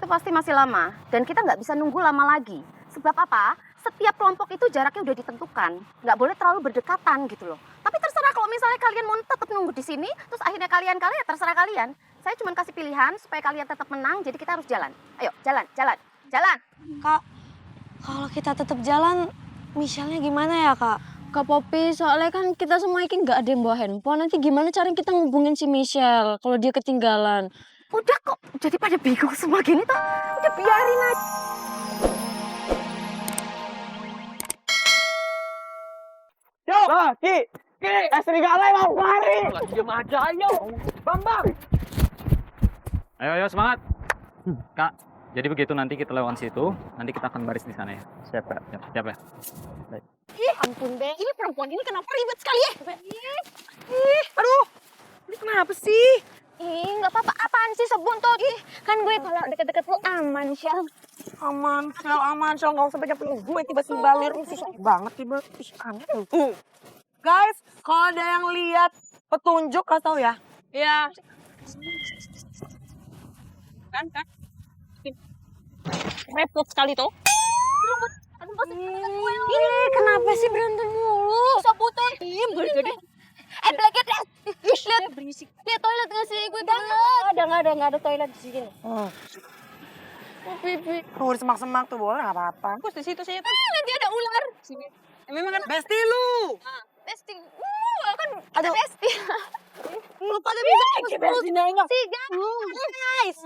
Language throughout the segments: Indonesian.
pasti masih lama. Dan kita nggak bisa nunggu lama lagi. Sebab apa? Setiap kelompok itu jaraknya udah ditentukan. Nggak boleh terlalu berdekatan gitu loh. Tapi terserah kalau misalnya kalian mau tetap nunggu di sini, terus akhirnya kalian kalah ya terserah kalian. Saya cuma kasih pilihan supaya kalian tetap menang, jadi kita harus jalan. Ayo, jalan, jalan, jalan. Kak, kalau kita tetap jalan, Michelle-nya gimana ya, Kak? Kak Poppy, soalnya kan kita semua ini nggak ada yang bawa handphone. Nanti gimana cara kita ngubungin si Michelle kalau dia ketinggalan? Udah kok, jadi pada bingung semua gini tuh. Udah biarin aja. Yo, Ki, serigala mau lari. Diam aja, ayo. Bambang. Ayo semangat. Kak, jadi begitu nanti kita lewat situ, nanti kita akan baris di sana ya. Siap, Kak. Siap ya. Baik. Ampun deh, ini perempuan ini kenapa ribet sekali ya? Aduh, ini kenapa sih? Ih, nggak apa-apa. Apaan sih sebuntut? Ih, kan gue kalau deket-deket lu aman, Shell. Aman, Sel, nggak usah banyak peluk gue tiba-tiba lir, susah banget tiba. Ih, aneh. Guys, kalau ada yang lihat petunjuk kasih tahu ya. Iya. Kan. Repot sekali tuh. Ini kenapa sih berantem mulu? Sebutan. Diem, gede. Belajar deh. Lihat berisik. Lihat toilet nggak sih? Gue nggak ada toilet di sini. Pipi. Udah semak-semak tuh boleh nggak apa-apa. Terus di situ sih. Nanti ada ular. Sini. Memang kan Besti lu. testing. Kan ada testing. Lu pada bisa besti nengok. Guys,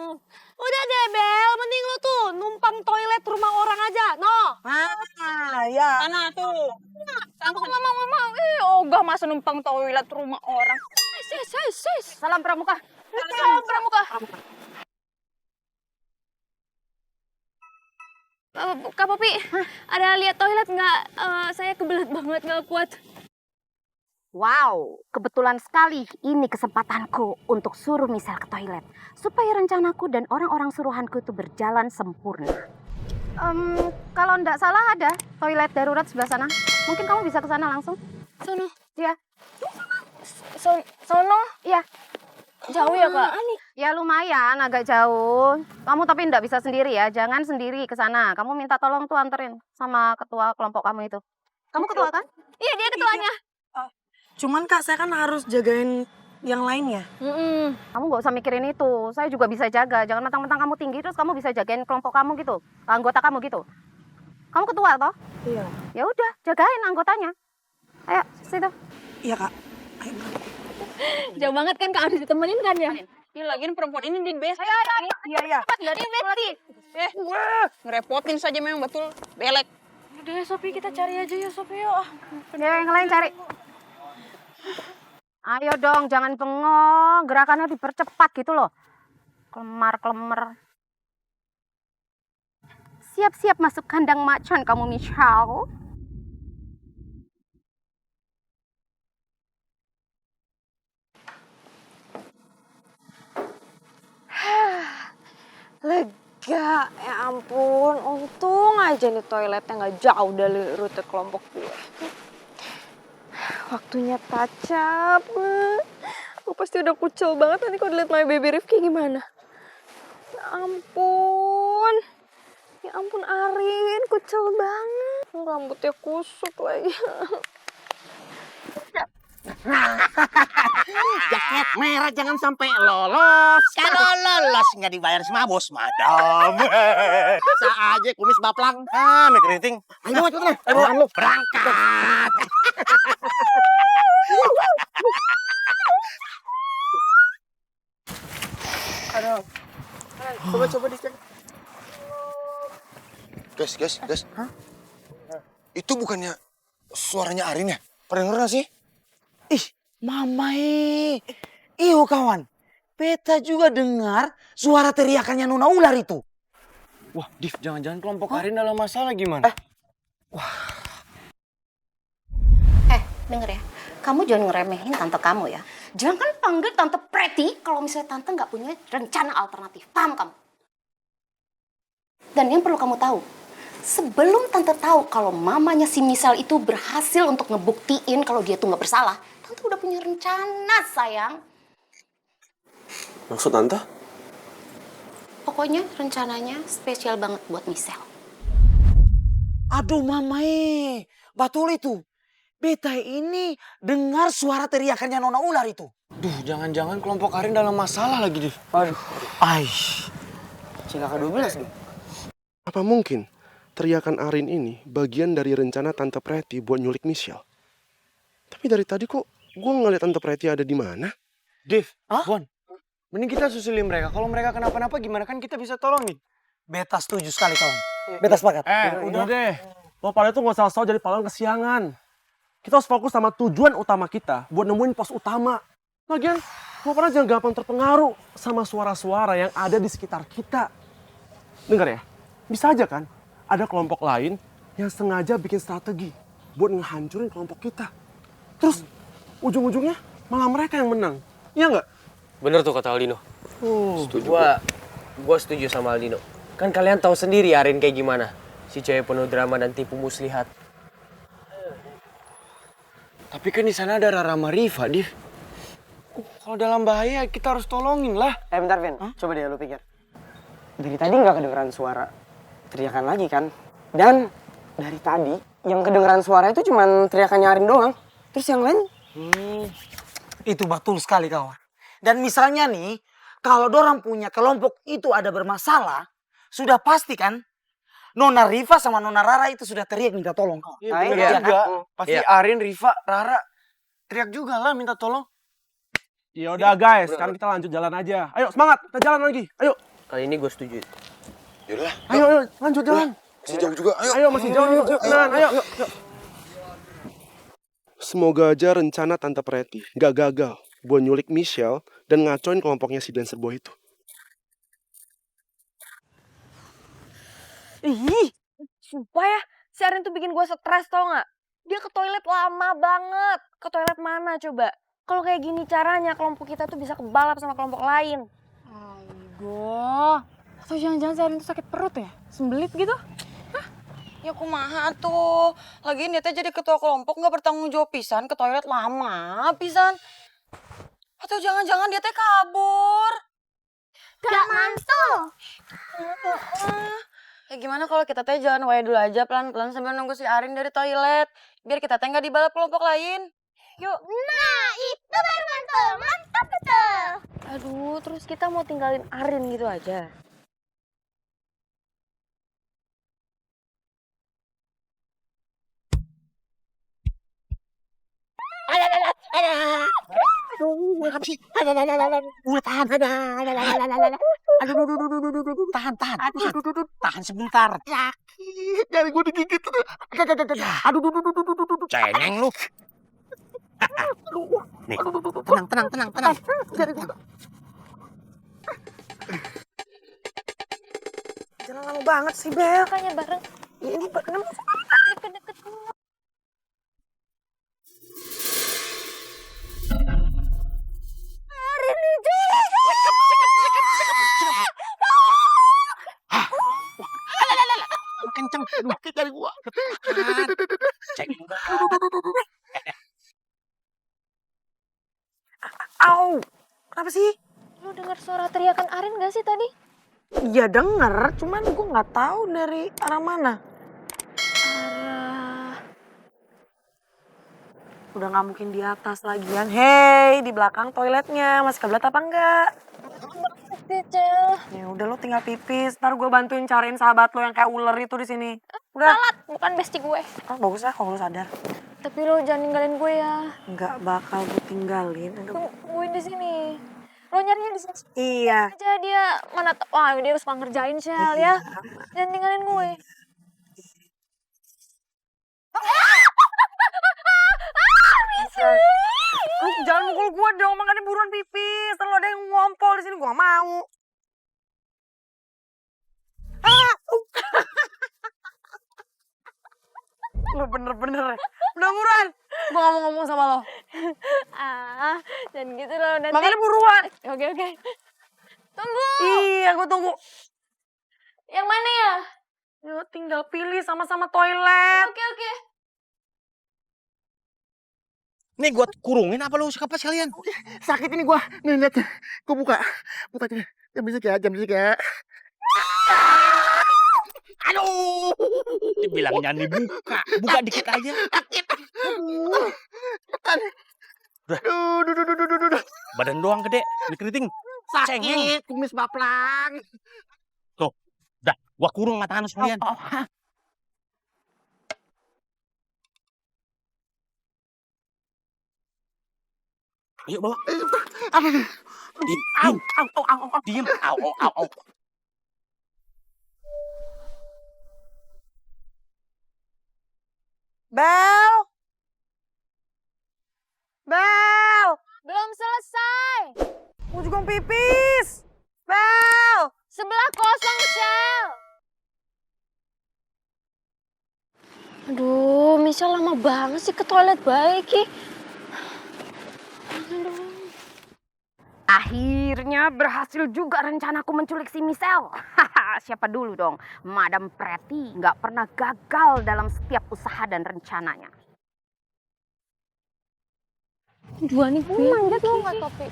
udah deh, Bel. Mending lu tuh numpang toilet rumah orang aja, no. Ya. Mana tuh? Aku nggak mau. Ogah masa numpang toilet rumah orang. Sis. Salam pramuka. Salam pramuka. Kak Poppy, ada lihat toilet nggak? Saya kebelet banget, nggak kuat. Wow, kebetulan sekali ini kesempatanku untuk suruh Michelle ke toilet. Supaya rencanaku dan orang-orang suruhanku itu berjalan sempurna. Kalau nggak salah ada toilet darurat sebelah sana. Mungkin kamu bisa ke sana langsung. Sono. Iya. Sono? Iya. Jauh ya, Kak? Ya lumayan, agak jauh. Kamu tapi nggak bisa sendiri ya. Jangan sendiri ke sana. Kamu minta tolong tuh anterin sama ketua kelompok kamu itu. Kamu ketua kan? Iya, dia ketuanya. Cuman Kak, saya kan harus jagain yang lainnya. Kamu nggak usah mikirin itu. Saya juga bisa jaga. Jangan mentang-mentang kamu tinggi terus kamu bisa jagain kelompok kamu gitu. Anggota kamu gitu. Kamu ketua toh? Iya. Ya udah, jagain anggotanya. Ayo, situ. Iya Kak. Ayo. Jauh banget kan, Kak? Harus ditemenin kan ya? Ini lagian perempuan ini di best. Iya. Ini best. Ngerepotin saja memang betul. Belek. Udah ya, Sophie. Kita cari aja ya, Sophie. Yuk. Ya, yang lain cari. Ayo dong, jangan bengong. Gerakannya dipercepat gitu loh. Kelemar. Siap-siap masuk kandang macan kamu, Michelle. Lega, ya ampun. Untung aja nih toiletnya nggak jauh dari rute kelompok gue. Waktunya touch up. Aku pasti udah kucel banget nanti kalau dilihat my baby Rifki gimana. Ya ampun Arin, kucel banget. Rambutnya kusut lagi. Jaket merah jangan sampai lolos. Kalau lolos nggak dibayar sama bos madam. Bisa aja kumis baplang. Keriting. Ayo cepetan. Ayo berangkat. Aduh. Coba dicek. Guys. Itu bukannya suaranya Arin ya? Pernah denger gak sih? Ih, mamai. Iyo kawan. Beta juga dengar suara teriakannya Nona Ular itu. Wah, Div, jangan-jangan kelompok Arin dalam masalah gimana? Denger ya. Kamu jangan ngeremehin tante kamu ya. Jangan panggil tante Pretty kalau misalnya tante nggak punya rencana alternatif. Paham kamu? Dan yang perlu kamu tahu, sebelum tante tahu kalau mamanya si Michelle itu berhasil untuk ngebuktiin kalau dia tuh nggak bersalah, tante udah punya rencana, sayang. Maksud Tante? Pokoknya rencananya spesial banget buat Michelle. Aduh mamae, betul itu. Beta ini dengar suara teriakannya Nona Ular itu. Duh, jangan-jangan kelompok Arin dalam masalah lagi, Div. Aduh. Si kakak 12 nih. Apa mungkin teriakan Arin ini bagian dari rencana Tante Pretty buat nyulik Michelle? Tapi dari tadi kok gue ngeliat Tante Pretty ada di mana? Div, Bon. Mending kita susulin mereka. Kalau mereka kenapa-napa gimana kan kita bisa tolongin. Beta setuju sekali kawan. Beta sepakat. Udah deh. Lo pada tuh gak usah jadi pahlawan kesiangan. Kita harus fokus sama tujuan utama kita buat nemuin pos utama. Lagian, lo pada jangan gampang terpengaruh sama suara-suara yang ada di sekitar kita. Dengar ya, bisa aja kan ada kelompok lain yang sengaja bikin strategi buat ngehancurin kelompok kita. Terus ujung-ujungnya malah mereka yang menang. Iya nggak? Bener tuh kata Aldino. Setuju. Gua setuju sama Aldino. Kan kalian tahu sendiri Arin kayak gimana. Si cewek penuh drama dan tipu muslihat. Tapi kan di sana ada Rara sama Riva, Div. Kalau dalam bahaya kita harus tolongin lah. Bentar Vin, coba deh lu pikir. Dari tadi nggak kedengeran suara teriakan lagi kan? Dan dari tadi yang kedengeran suara itu cuma teriakannya Arin doang. Terus yang lain? Itu betul sekali kawan. Dan misalnya nih, kalau dorang punya kelompok itu ada bermasalah, sudah pasti kan Nona Riva sama Nona Rara itu sudah teriak minta tolong kawan. Iya, bener juga. Pasti Arin, Riva, Rara teriak juga lah minta tolong. Ya udah guys, sekarang kita lanjut jalan aja. Ayo semangat, kita jalan lagi. Ayo. Kali ini gue setuju. Yaudah, Ayo, lanjut jalan. masih jauh juga. Ayo. Ayo, masih jauh. Ayo. Semoga aja rencana Tante Pretty gak gagal buat nyulik Michelle dan ngacoin kelompoknya si Dancer Boy itu. Ih, sumpah ya, si Arin tuh bikin gue stres tau gak? Dia ke toilet lama banget. Ke toilet mana coba? Kalau kayak gini caranya kelompok kita tuh bisa kebalap sama kelompok lain. Aigo. Atau jangan-jangan si Arin tuh sakit perut ya? Sembelit gitu? Ya kumaha tuh. Lagian dia teh jadi ketua kelompok nggak bertanggung jawab pisan ke toilet lama pisan. Atau jangan-jangan dia teh kabur. Gak mantul. Ya gimana kalau kita teh jalan wae dulu aja pelan-pelan sambil nunggu si Arin dari toilet. Biar kita teh nggak dibalap kelompok lain. Yuk. Nah, itu baru mantul. Mantap betul. Aduh, terus kita mau tinggalin Arin gitu aja. Tahan sebentar. Jari gue digigit. Cengeng lu. Nih, tenang. Jangan lama banget sih, Bel. Makanya bareng. Ini kenapa? Deket-deket. Kenceng, sakit dari gua. Cengeng banget. Au! Kenapa sih? Lu dengar suara teriakan Arin gak sih tadi? Iya denger, cuman gue nggak tahu dari arah mana. Udah nggak mungkin di atas lagian. Hei, di belakang toiletnya masih kebelet apa enggak? Ya udah lo tinggal pipis. Ntar gue bantuin cariin sahabat lo yang kayak ular itu di sini. Udah. Salat, bukan bestie gue. Oh, bagus lah kalau lo sadar. Tapi lo jangan ninggalin gue ya. Nggak bakal gue tinggalin. Aduh. Tungguin di sini. Lo nyarinya di sini Iya. aja dia. Mana wah dia harus ngerjain Shell ya. Jangan tinggalin gue. Jangan mukul gue dong, makanya buruan pipis. Terlalu ada yang ngompol di sini, gue gak mau. Lo bener-bener ya. Udah buruan. Gue gak mau ngomong sama lo. Dan gitu loh nanti. Makanya buruan. Oke. Tunggu. Iya, gue tunggu. Yang mana ya? Ya, tinggal pilih sama-sama toilet. Oke. Nih gua kurungin apa lu kapas kalian? Sakit ini gua. Nih lihat. Gua buka. Buka aja. Jam bisik ya. Aduh. Dibilangnya dibuka. Buka dikit aja. Duh. Badan doang gede. Ini keriting. Cengeng. Sakit, kumis baplang. Tuh. Dah. Gua kurung mata anu sekalian. Ayo bawa. Diem. Diem. Au. Bel! Bel! Belum selesai. Mau juga pipis! Bel! Sebelah kosong, Shell. Aduh, Michelle lama banget sih ke toilet baik Ki. Akhirnya berhasil juga rencanaku menculik si Michelle. Haha, siapa dulu dong? Madam Pretty nggak pernah gagal dalam setiap usaha dan rencananya. Dua nih manjat lo nggak topi.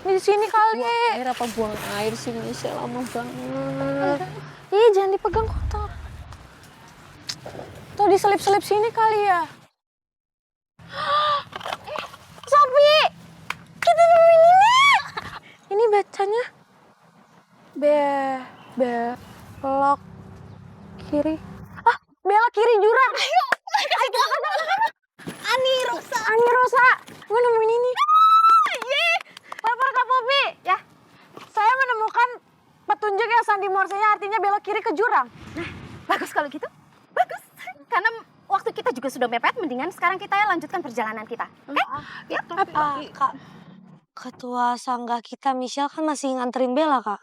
Di sini kali. Air apa buang air sih Michelle lama banget. Ih, jangan dipegang kotor. Tuh diselip-selip sini kali ya. Sophie, kita nemuin ini. Ini bacanya belok kiri. Ah, belok kiri jurang. Ayo. Ani Rosa, gue nemuin ini. Lapor Kak Popi. Ya, saya menemukan petunjuk yang sandi morsenya artinya belok kiri ke jurang. Nah, bagus kalau gitu. Bagus. Karena waktu kita juga sudah mepet, mendingan sekarang kita lanjutkan perjalanan kita. Oke? Ya. Kak, ketua sangga kita Michelle kan masih nganterin Bella, Kak.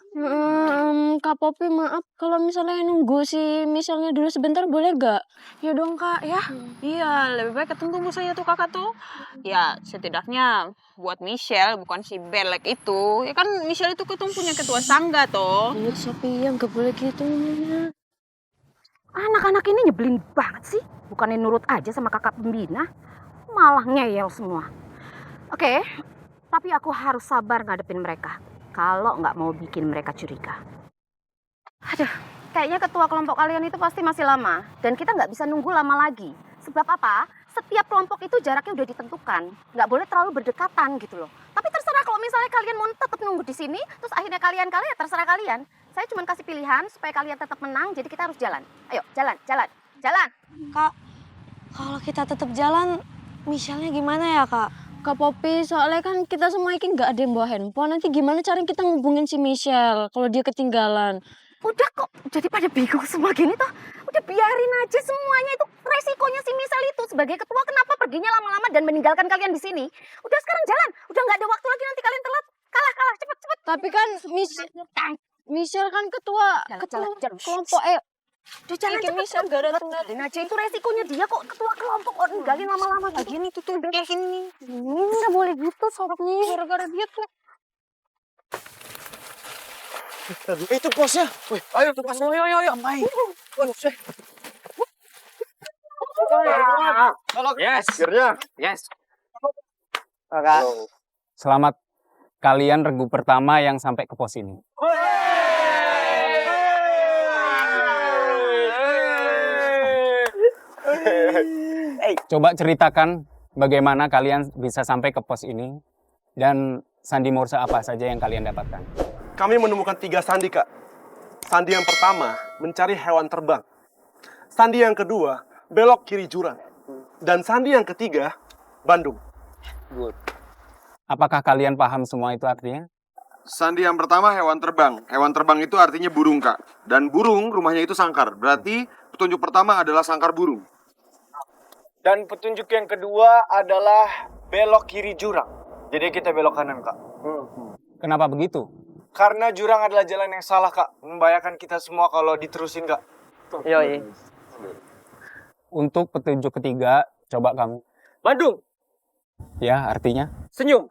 Kak Popi maaf kalau misalnya nunggu si Michelle-nya dulu sebentar boleh gak? Ya dong Kak, ya. Iya, lebih baik ketemu saya tuh kakak tuh. Ya, setidaknya buat Michelle, bukan si Belek itu. Ya kan Michelle itu punya ketua sangga toh. Iya Sophie, ya gak boleh gitu ngomongnya. Anak-anak ini nyebelin banget sih. Bukannya nurut aja sama kakak pembina, malah ngeyel semua. Oke, tapi aku harus sabar ngadepin mereka. Kalau nggak mau bikin mereka curiga. Aduh, kayaknya ketua kelompok kalian itu pasti masih lama. Dan kita nggak bisa nunggu lama lagi. Sebab apa? Setiap kelompok itu jaraknya udah ditentukan. Nggak boleh terlalu berdekatan gitu loh. Tapi terserah kalau misalnya kalian mau tetap nunggu di sini, terus akhirnya kalian kalah, ya terserah kalian. Saya cuma kasih pilihan supaya kalian tetap menang, jadi kita harus jalan. Ayo, jalan. Kak, kalau kita tetap jalan, Michelle-nya gimana ya, Kak? Kak Popi, soalnya kan kita semua ini nggak ada yang bawa handphone. Nanti gimana cara kita ngubungin si Michelle kalau dia ketinggalan? Udah kok, jadi pada bingung semua gini toh. Udah biarin aja semuanya, itu resikonya si Michelle itu. Sebagai ketua, kenapa perginya lama-lama dan meninggalkan kalian di sini? Udah sekarang jalan, udah nggak ada waktu lagi, nanti kalian telat. Kalah, cepet. Tapi kan Michelle kan ketua kelompok. Udah jalan cepet. Michelle gak ada Biarin aja, itu resikonya dia kok ketua kelompok. Kok ninggalin lama-lama lagi nih tuh kayak gini. Ini nggak boleh gitu Sophie. Gara-gara dia tuh. Itu bosnya. Wih, ayo tuh bos. Ayo. Main. Yes. Akhirnya. Yes. Selamat kalian regu pertama yang sampai ke pos ini. Coba ceritakan bagaimana kalian bisa sampai ke pos ini dan sandi morse apa saja yang kalian dapatkan. Kami menemukan 3 sandi, Kak. Sandi yang pertama, mencari hewan terbang. Sandi yang kedua, belok kiri jurang. Dan sandi yang ketiga, Bandung. Good. Apakah kalian paham semua itu artinya? Sandi yang pertama hewan terbang. Hewan terbang itu artinya burung, Kak. Dan burung rumahnya itu sangkar. Berarti petunjuk pertama adalah sangkar burung. Dan petunjuk yang kedua adalah belok kiri jurang. Jadi kita belok kanan, Kak. Kenapa begitu? Karena jurang adalah jalan yang salah, Kak. Membahayakan kita semua kalau diterusin, Kak. Yoi. Untuk petunjuk ketiga, coba kamu. Bandung. Ya, artinya? Senyum.